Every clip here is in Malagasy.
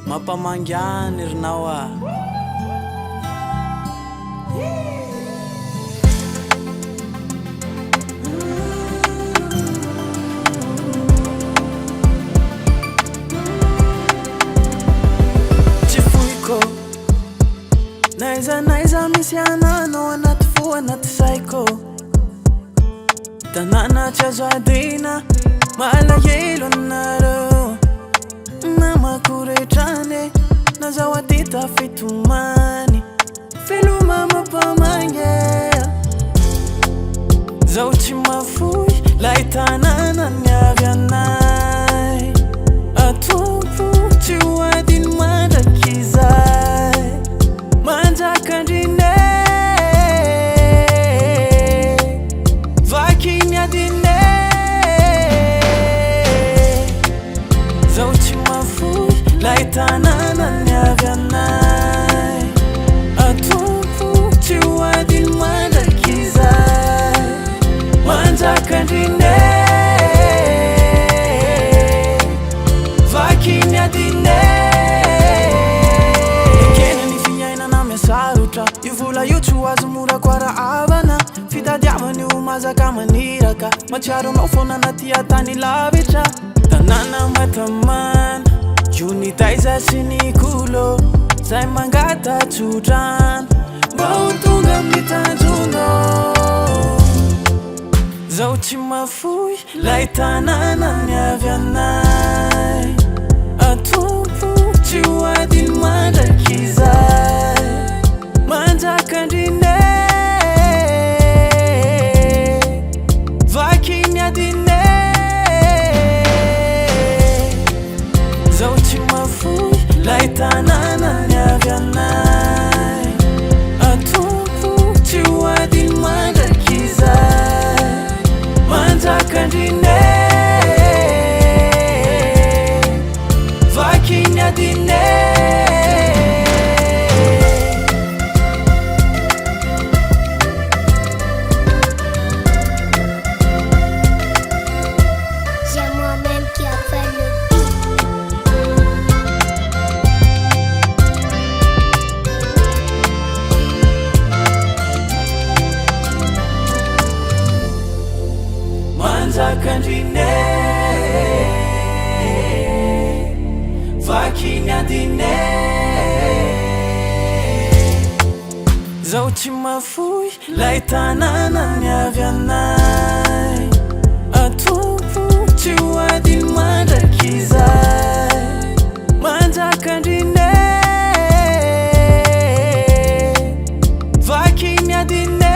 Mampamangany rinao a tsy foiko naiza misy ananao anaty fo anaty saiko tanàna tsy azo adina malahelo anareo namakoretrane nazao aty tafitomany filoma mampamange zao tsy mafoy lay tanàna niavy anay atompo tsy ho adiny mandraky izay manjakandrine vakiny adine zao tsy mafoy lay tanàna niavy anay atompo tsy ho adiny mandraky izay manjakandrine vakiny adine ekena ny fignainana miasarotra io vola io tsy ho azo mora koara avana fitadiavany ho mazaka maniraka matsiaro anao fona anaty atany lavitra tanàna matamana Yone taiza sy ny kolo zay mangatatsodrano mba ho tonga amin'ny tanjona zao tsy mafoy lay tanàna niavy anay atompo tsy ho adiny mandraky izay manjakandrine vakiny adine zao tsy mafoy lay tanàna niavy anay atompo tsy ho adiny mandraky izay manjakandrine vakiny adine Manjakandrine vakiny adine zao tsy mafoy lay tanàna niavy anay atompo tsy ho adiny mandraky izay manjakandrine vakiny adine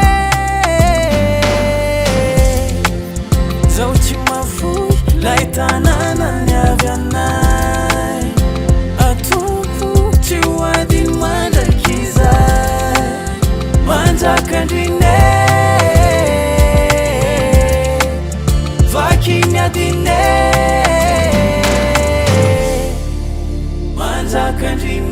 zao tsy mafoy lay tanàna niavy anay atompo tsy ho adiny mandraky izay manjakandrine vakiny adine manjakandrine